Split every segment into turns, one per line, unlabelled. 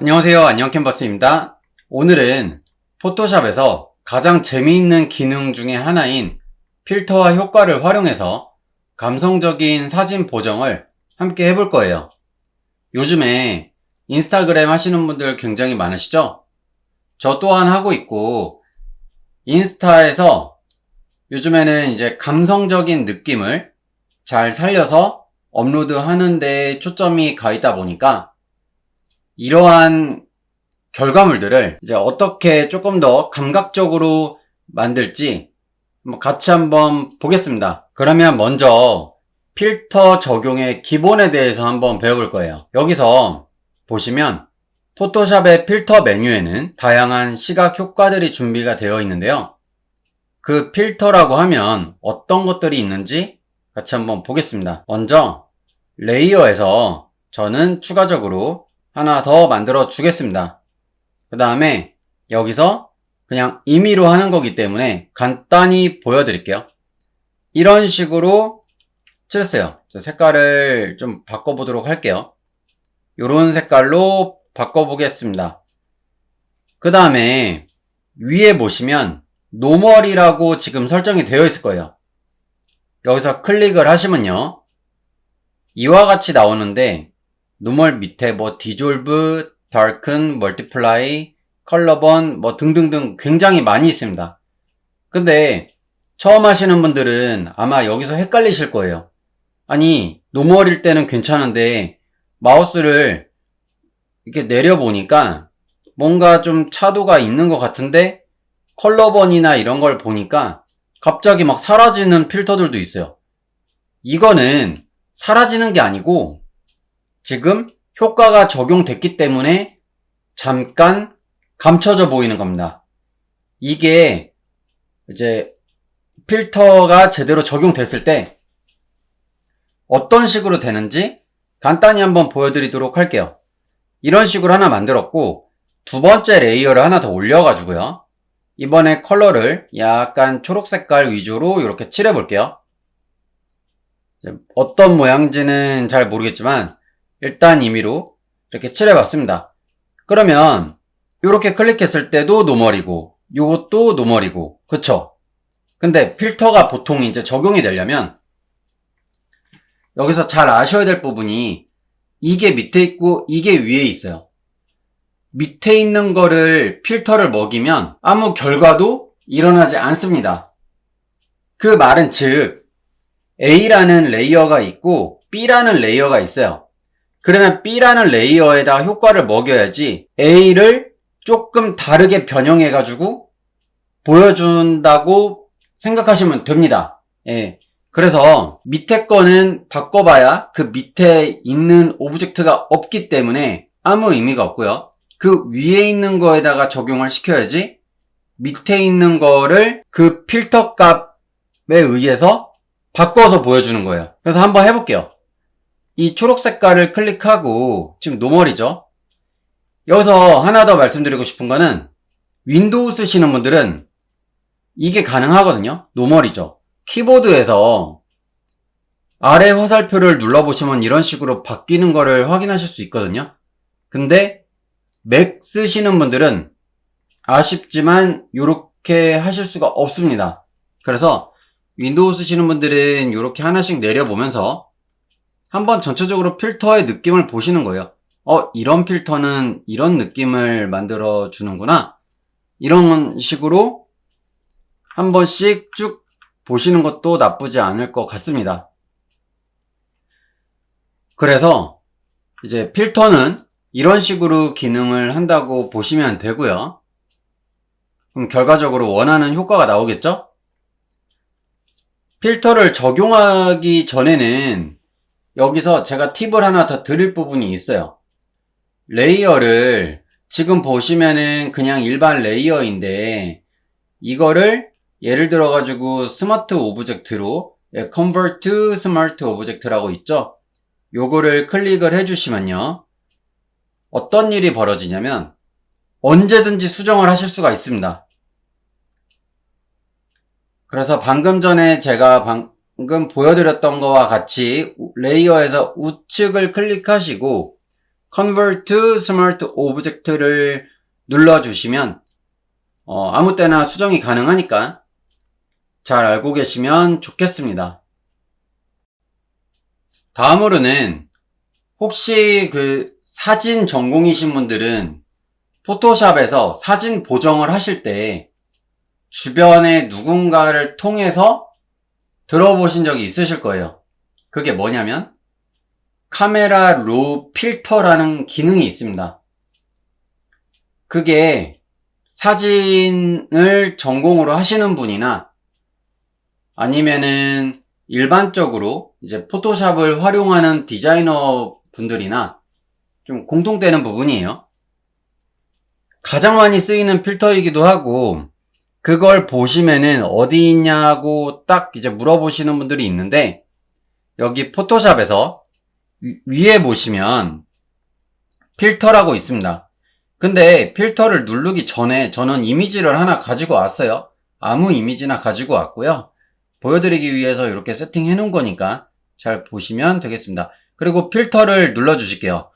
안녕하세요. 안녕 캔버스입니다. 오늘은 포토샵에서 가장 재미있는 기능 중에 하나인 필터와 효과를 활용해서 감성적인 사진 보정을 함께 해볼 거예요. 요즘에 인스타그램 하시는 분들 굉장히 많으시죠? 저 또한 하고 있고, 인스타에서 요즘에는 이제 감성적인 느낌을 잘 살려서 업로드 하는 데 초점이 가 있다 보니까 이러한 결과물들을 이제 어떻게 조금 더 감각적으로 만들지 같이 한번 보겠습니다. 그러면 먼저 필터 적용의 기본에 대해서 한번 배워볼 거예요. 여기서 보시면 포토샵의 필터 메뉴에는 다양한 시각 효과들이 준비가 되어 있는데요. 그 필터라고 하면 어떤 것들이 있는지 같이 한번 보겠습니다. 먼저 레이어에서 저는 추가적으로 하나 더 만들어 주겠습니다. 그 다음에 여기서 그냥 임의로 하는 거기 때문에 간단히 보여드릴게요. 이런 식으로 칠했어요. 색깔을 좀 바꿔보도록 할게요. 이런 색깔로 바꿔보겠습니다. 그 다음에 위에 보시면 노멀이라고 지금 설정이 되어 있을 거예요. 여기서 클릭을 하시면요, 이와 같이 나오는데 노멀 밑에 디졸브, darken, multiply, 컬러번 등등등 굉장히 많이 있습니다. 근데 처음 하시는 분들은 아마 여기서 헷갈리실 거예요. 아니, 노멀일 때는 괜찮은데 마우스를 이렇게 내려보니까 뭔가 좀 차도가 있는 것 같은데 컬러번이나 이런 걸 보니까 갑자기 막 사라지는 필터들도 있어요. 이거는 사라지는 게 아니고 지금 효과가 적용됐기 때문에 잠깐 감춰져 보이는 겁니다. 이게 이제 필터가 제대로 적용됐을 때 어떤 식으로 되는지 간단히 한번 보여드리도록 할게요. 이런 식으로 하나 만들었고, 두 번째 레이어를 하나 더 올려가지고요, 이번에 컬러를 약간 초록 색깔 위주로 이렇게 칠해 볼게요. 어떤 모양인지는 잘 모르겠지만 일단 임의로 이렇게 칠해봤습니다. 그러면 이렇게 클릭했을 때도 노멀이고 이것도 노멀이고, 그쵸? 근데 필터가 보통 이제 적용이 되려면 여기서 잘 아셔야 될 부분이 이게 밑에 있고 이게 위에 있어요. 밑에 있는 거를 필터를 먹이면 아무 결과도 일어나지 않습니다. 그 말은 즉 A라는 레이어가 있고 B라는 레이어가 있어요. 그러면 B라는 레이어에다 효과를 먹여야지 A를 조금 다르게 변형해가지고 보여준다고 생각하시면 됩니다. 예. 그래서 밑에 거는 바꿔봐야 그 밑에 있는 오브젝트가 없기 때문에 아무 의미가 없고요. 그 위에 있는 거에다가 적용을 시켜야지 밑에 있는 거를 그 필터 값에 의해서 바꿔서 보여주는 거예요. 그래서 한번 해볼게요. 이 초록 색깔을 클릭하고 지금 노멀이죠. 여기서 하나 더 말씀드리고 싶은 거는 윈도우 쓰시는 분들은 이게 가능하거든요. 노멀이죠. 키보드에서 아래 화살표를 눌러보시면 이런 식으로 바뀌는 거를 확인하실 수 있거든요. 근데 맥 쓰시는 분들은 아쉽지만 이렇게 하실 수가 없습니다. 그래서 윈도우 쓰시는 분들은 이렇게 하나씩 내려보면서 한번 전체적으로 필터의 느낌을 보시는 거예요. 이런 필터는 이런 느낌을 만들어 주는구나. 이런 식으로 한 번씩 쭉 보시는 것도 나쁘지 않을 것 같습니다. 그래서 이제 필터는 이런 식으로 기능을 한다고 보시면 되고요. 그럼 결과적으로 원하는 효과가 나오겠죠? 필터를 적용하기 전에는 여기서 제가 팁을 하나 더 드릴 부분이 있어요. 레이어를 지금 보시면은 그냥 일반 레이어인데 이거를 예를 들어 가지고 스마트 오브젝트로 Convert to Smart Object라고 있죠. 요거를 클릭을 해주시면요, 어떤 일이 벌어지냐면 언제든지 수정을 하실 수가 있습니다. 그래서 방금 전에 제가 방금 보여드렸던 거와 같이 레이어에서 우측을 클릭하시고 Convert to Smart Object를 눌러주시면 아무 때나 수정이 가능하니까 잘 알고 계시면 좋겠습니다. 다음으로는 혹시 그 사진 전공이신 분들은 포토샵에서 사진 보정을 하실 때 주변에 누군가를 통해서 들어보신 적이 있으실 거예요. 그게 뭐냐면 카메라 로 필터라는 기능이 있습니다. 그게 사진을 전공으로 하시는 분이나 아니면은 일반적으로 이제 포토샵을 활용하는 디자이너 분들이나 좀 공통되는 부분이에요. 가장 많이 쓰이는 필터이기도 하고 그걸 보시면은 어디 있냐고 딱 이제 물어보시는 분들이 있는데 여기 포토샵에서 위에 보시면 필터라고 있습니다. 근데 필터를 누르기 전에 저는 이미지를 하나 가지고 왔어요. 아무 이미지나 가지고 왔고요. 보여드리기 위해서 이렇게 세팅해 놓은 거니까 잘 보시면 되겠습니다. 그리고 필터를 눌러주실게요.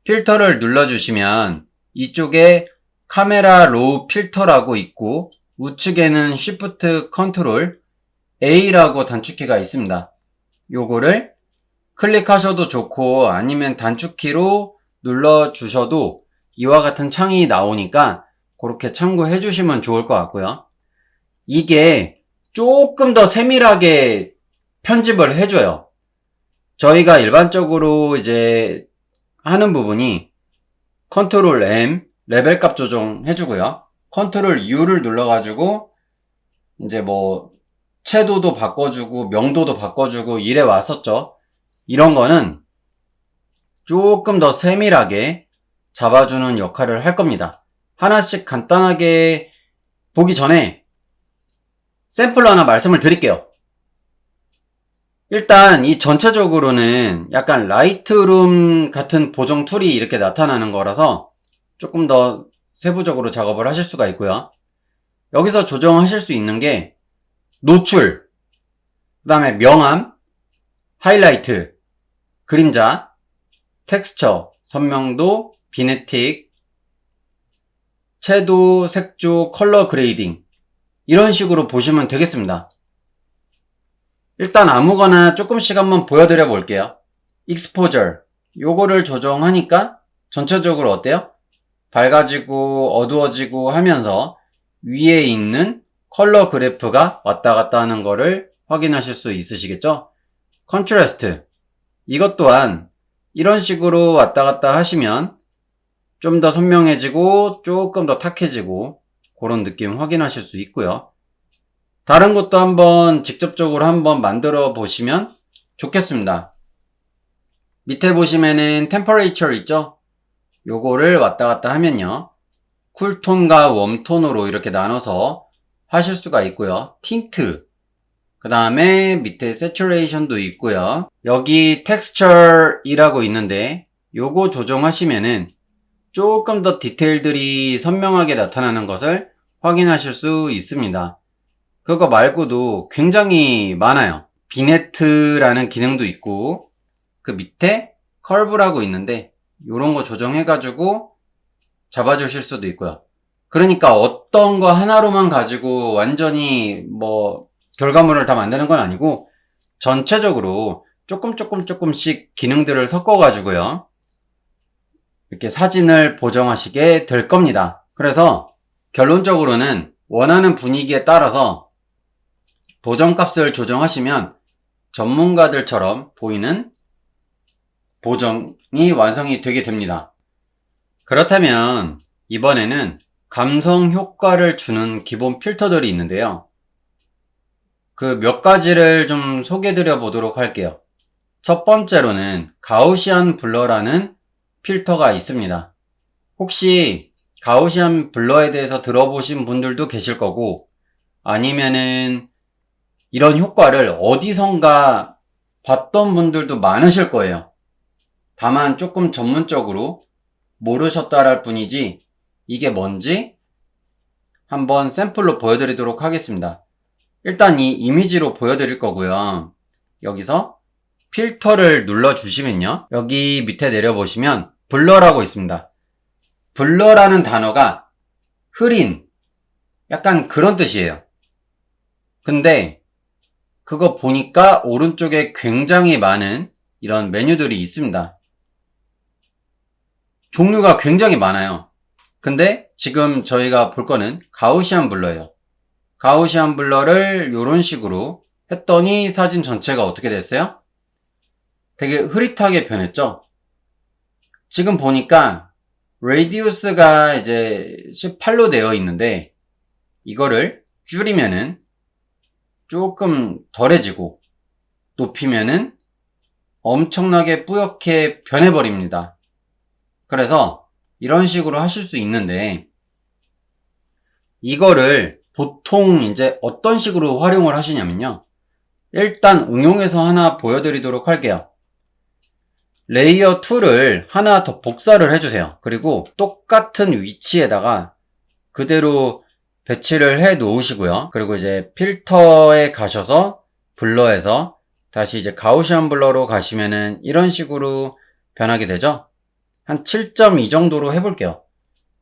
필터를 눌러주시면 이쪽에 카메라 로우 필터라고 있고 우측에는 Shift Ctrl A라고 단축키가 있습니다. 요거를 클릭하셔도 좋고 아니면 단축키로 눌러주셔도 이와 같은 창이 나오니까 그렇게 참고해 주시면 좋을 것 같고요. 이게 조금 더 세밀하게 편집을 해줘요. 저희가 일반적으로 이제 하는 부분이 Ctrl M 레벨 값 조정해주고요. Ctrl U를 눌러가지고 이제 뭐 채도도 바꿔주고 명도도 바꿔주고 이래 왔었죠. 이런 거는 조금 더 세밀하게 잡아주는 역할을 할 겁니다. 하나씩 간단하게 보기 전에 샘플 하나 말씀을 드릴게요. 일단 이 전체적으로는 약간 라이트룸 같은 보정 툴이 이렇게 나타나는 거라서 조금 더 세부적으로 작업을 하실 수가 있고요. 여기서 조정하실 수 있는 게 노출, 그 다음에 명암, 하이라이트, 그림자, 텍스처, 선명도, 비네틱, 채도, 색조, 컬러 그레이딩 이런 식으로 보시면 되겠습니다. 일단 아무거나 조금씩 한번 보여드려 볼게요. 익스포저 요거를 조정하니까 전체적으로 어때요? 밝아지고 어두워지고 하면서 위에 있는 컬러 그래프가 왔다 갔다 하는 거를 확인하실 수 있으시겠죠? 컨트라스트 이것 또한 이런 식으로 왔다 갔다 하시면 좀 더 선명해지고 조금 더 탁해지고 그런 느낌 확인하실 수 있고요. 다른 것도 한번 직접적으로 한번 만들어 보시면 좋겠습니다. 밑에 보시면은 템퍼레이처 있죠? 요거를 왔다 갔다 하면요. 쿨톤과 웜톤으로 이렇게 나눠서 하실 수가 있고요. 틴트 그 다음에 밑에 세츄레이션도 있고요. 여기 텍스처이라고 있는데 요거 조정하시면은 조금 더 디테일들이 선명하게 나타나는 것을 확인하실 수 있습니다. 그거 말고도 굉장히 많아요. 비네트라는 기능도 있고 그 밑에 커브라고 있는데 이런 거 조정해가지고 잡아주실 수도 있고요. 그러니까 어떤 거 하나로만 가지고 완전히 뭐 결과물을 다 만드는 건 아니고 전체적으로 조금씩 기능들을 섞어가지고요. 이렇게 사진을 보정하시게 될 겁니다. 그래서 결론적으로는 원하는 분위기에 따라서 보정값을 조정하시면 전문가들처럼 보이는 보정이 완성이 되게 됩니다. 그렇다면 이번에는 감성 효과를 주는 기본 필터들이 있는데요. 그 몇 가지를 좀 소개해 드려 보도록 할게요. 첫 번째로는 가우시안 블러라는 필터가 있습니다. 혹시 가우시안 블러에 대해서 들어보신 분들도 계실 거고 아니면은 이런 효과를 어디선가 봤던 분들도 많으실 거예요. 다만 조금 전문적으로 모르셨다랄 뿐이지 이게 뭔지 한번 샘플로 보여드리도록 하겠습니다. 일단 이 이미지로 보여드릴 거고요. 여기서 필터를 눌러주시면요. 여기 밑에 내려보시면 블러라고 있습니다. 블러라는 단어가 흐린, 약간 그런 뜻이에요. 근데 그거 보니까 오른쪽에 굉장히 많은 이런 메뉴들이 있습니다. 종류가 굉장히 많아요. 근데 지금 저희가 볼 거는 가우시안 블러예요. 가우시안 블러를 이런 식으로 했더니 사진 전체가 어떻게 됐어요? 되게 흐릿하게 변했죠? 지금 보니까 레디우스가 이제 18로 되어 있는데 이거를 줄이면은 조금 덜해지고 높이면은 엄청나게 뿌옇게 변해버립니다. 그래서 이런 식으로 하실 수 있는데 이거를 보통 이제 어떤 식으로 활용을 하시냐면요. 일단 응용해서 하나 보여드리도록 할게요. 레이어 2를 하나 더 복사를 해주세요. 그리고 똑같은 위치에다가 그대로 배치를 해 놓으시고요. 그리고 이제 필터에 가셔서 블러에서 다시 이제 가우시안 블러로 가시면은 이런 식으로 변하게 되죠. 한 7.2 정도로 해볼게요.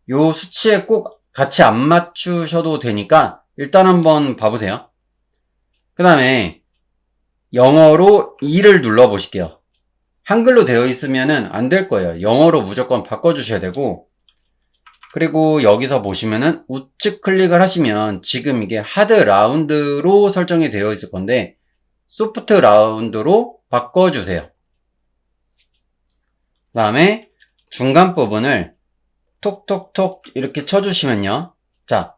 요 수치에 꼭 같이 안 맞추셔도 되니까 일단 한번 봐보세요. 그 다음에 영어로 2를 눌러 보실게요. 한글로 되어 있으면은 안 될 거예요. 영어로 무조건 바꿔주셔야 되고, 그리고 여기서 보시면은 우측 클릭을 하시면 지금 이게 하드 라운드로 설정이 되어 있을 건데 소프트 라운드로 바꿔주세요. 그 다음에 중간 부분을 톡톡톡 이렇게 쳐주시면요. 자,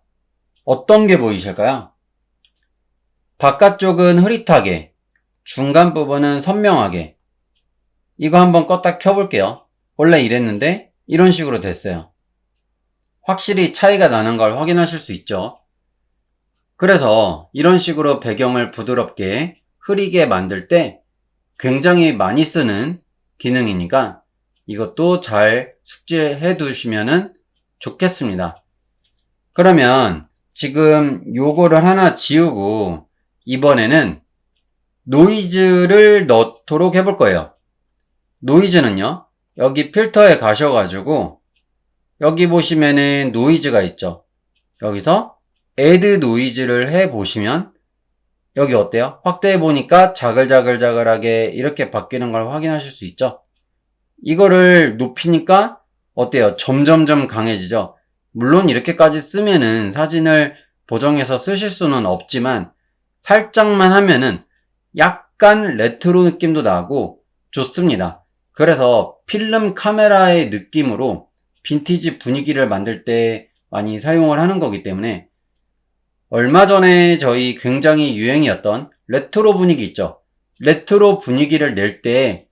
어떤 게 보이실까요? 바깥쪽은 흐릿하게, 중간 부분은 선명하게. 이거 한번 껐다 켜볼게요. 원래 이랬는데 이런 식으로 됐어요. 확실히 차이가 나는 걸 확인하실 수 있죠. 그래서 이런 식으로 배경을 부드럽게 흐리게 만들 때 굉장히 많이 쓰는 기능이니까 이것도 잘 숙지해 두시면 좋겠습니다. 그러면 지금 요거를 하나 지우고 이번에는 노이즈를 넣도록 해볼 거예요. 노이즈는요, 여기 필터에 가셔가지고 여기 보시면은 노이즈가 있죠. 여기서 add 노이즈를 해보시면 여기 어때요? 확대해 보니까 자글자글자글하게 이렇게 바뀌는 걸 확인하실 수 있죠. 이거를 높이니까 어때요? 점점점 강해지죠. 물론 이렇게까지 쓰면은 사진을 보정해서 쓰실 수는 없지만 살짝만 하면은 약간 레트로 느낌도 나고 좋습니다. 그래서 필름 카메라의 느낌으로 빈티지 분위기를 만들 때 많이 사용을 하는 거기 때문에 얼마 전에 저희 굉장히 유행이었던 레트로 분위기 있죠. 레트로 분위기를 낼 때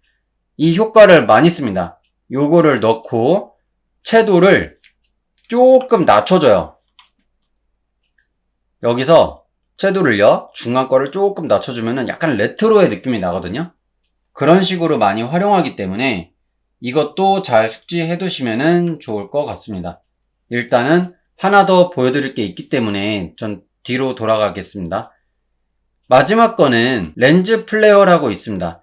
이 효과를 많이 씁니다. 요거를 넣고 채도를 조금 낮춰줘요. 여기서 채도를요, 중간 거를 조금 낮춰주면 약간 레트로의 느낌이 나거든요. 그런 식으로 많이 활용하기 때문에 이것도 잘 숙지해 두시면 좋을 것 같습니다. 일단은 하나 더 보여드릴 게 있기 때문에 전 뒤로 돌아가겠습니다. 마지막 거는 렌즈 플레어라고 있습니다.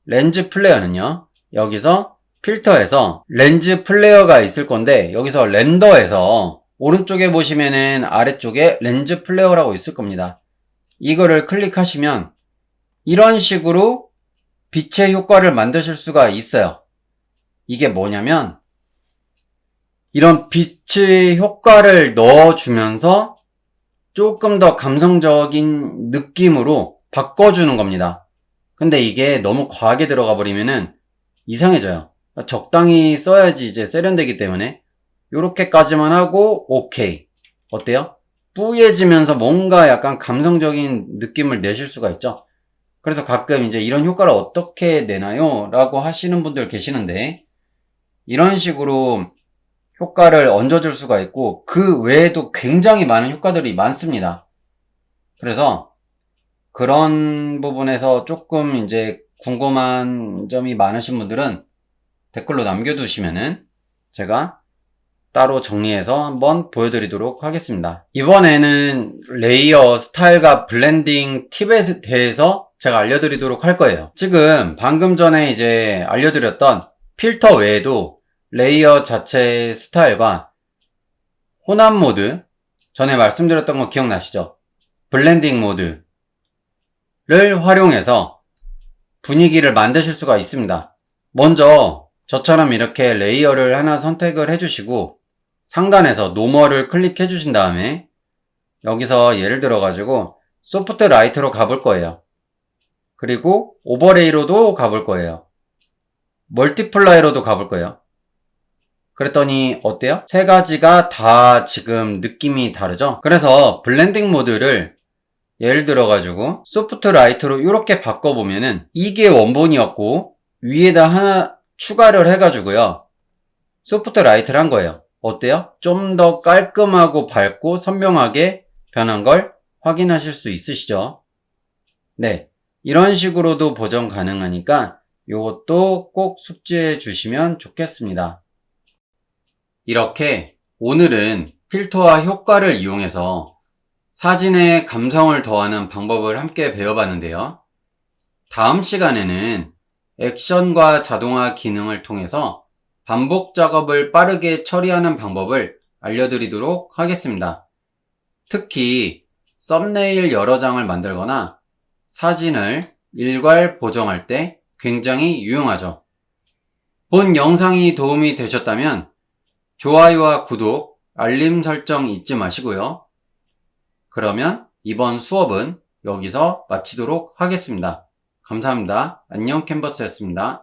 렌즈 플레어는요, 여기서 필터에서 렌즈 플레어가 있을 건데 여기서 렌더에서 오른쪽에 보시면은 아래쪽에 렌즈 플레어라고 있을 겁니다. 이거를 클릭하시면 이런 식으로 빛의 효과를 만드실 수가 있어요. 이게 뭐냐면 이런 빛의 효과를 넣어주면서 조금 더 감성적인 느낌으로 바꿔주는 겁니다. 근데 이게 너무 과하게 들어가 버리면은 이상해져요. 적당히 써야지 이제 세련되기 때문에 요렇게까지만 하고 오케이. 어때요? 뿌얘지면서 뭔가 약간 감성적인 느낌을 내실 수가 있죠. 그래서 가끔 이제 이런 효과를 어떻게 내나요? 라고 하시는 분들 계시는데 이런 식으로 효과를 얹어줄 수가 있고 그 외에도 굉장히 많은 효과들이 많습니다. 그래서 그런 부분에서 조금 이제 궁금한 점이 많으신 분들은 댓글로 남겨두시면은 제가 따로 정리해서 한번 보여드리도록 하겠습니다. 이번에는 레이어, 스타일과 블렌딩 팁에 대해서 제가 알려드리도록 할 거예요. 지금 방금 전에 이제 알려드렸던 필터 외에도 레이어 자체의 스타일과 혼합 모드, 전에 말씀드렸던 거 기억나시죠? 블렌딩 모드를 활용해서 분위기를 만드실 수가 있습니다. 먼저 저처럼 이렇게 레이어를 하나 선택을 해주시고 상단에서 노멀을 클릭해 주신 다음에 여기서 예를 들어 가지고 소프트 라이트로 가볼 거예요. 그리고 오버레이로도 가볼 거예요. 멀티플라이로도 가볼 거예요. 그랬더니 어때요? 세 가지가 다 지금 느낌이 다르죠? 그래서 블렌딩 모드를 예를 들어 가지고 소프트 라이트로 이렇게 바꿔보면은 이게 원본이었고 위에다 하나 추가를 해가지고요. 소프트 라이트를 한 거예요. 어때요? 좀 더 깔끔하고 밝고 선명하게 변한 걸 확인하실 수 있으시죠? 네. 이런 식으로도 보정 가능하니까 이것도 꼭 숙지해 주시면 좋겠습니다. 이렇게 오늘은 필터와 효과를 이용해서 사진에 감성을 더하는 방법을 함께 배워봤는데요. 다음 시간에는 액션과 자동화 기능을 통해서 반복 작업을 빠르게 처리하는 방법을 알려드리도록 하겠습니다. 특히 썸네일 여러 장을 만들거나 사진을 일괄 보정할 때 굉장히 유용하죠. 본 영상이 도움이 되셨다면 좋아요와 구독, 알림 설정 잊지 마시고요. 그러면 이번 수업은 여기서 마치도록 하겠습니다. 감사합니다. 안녕 캔버스였습니다.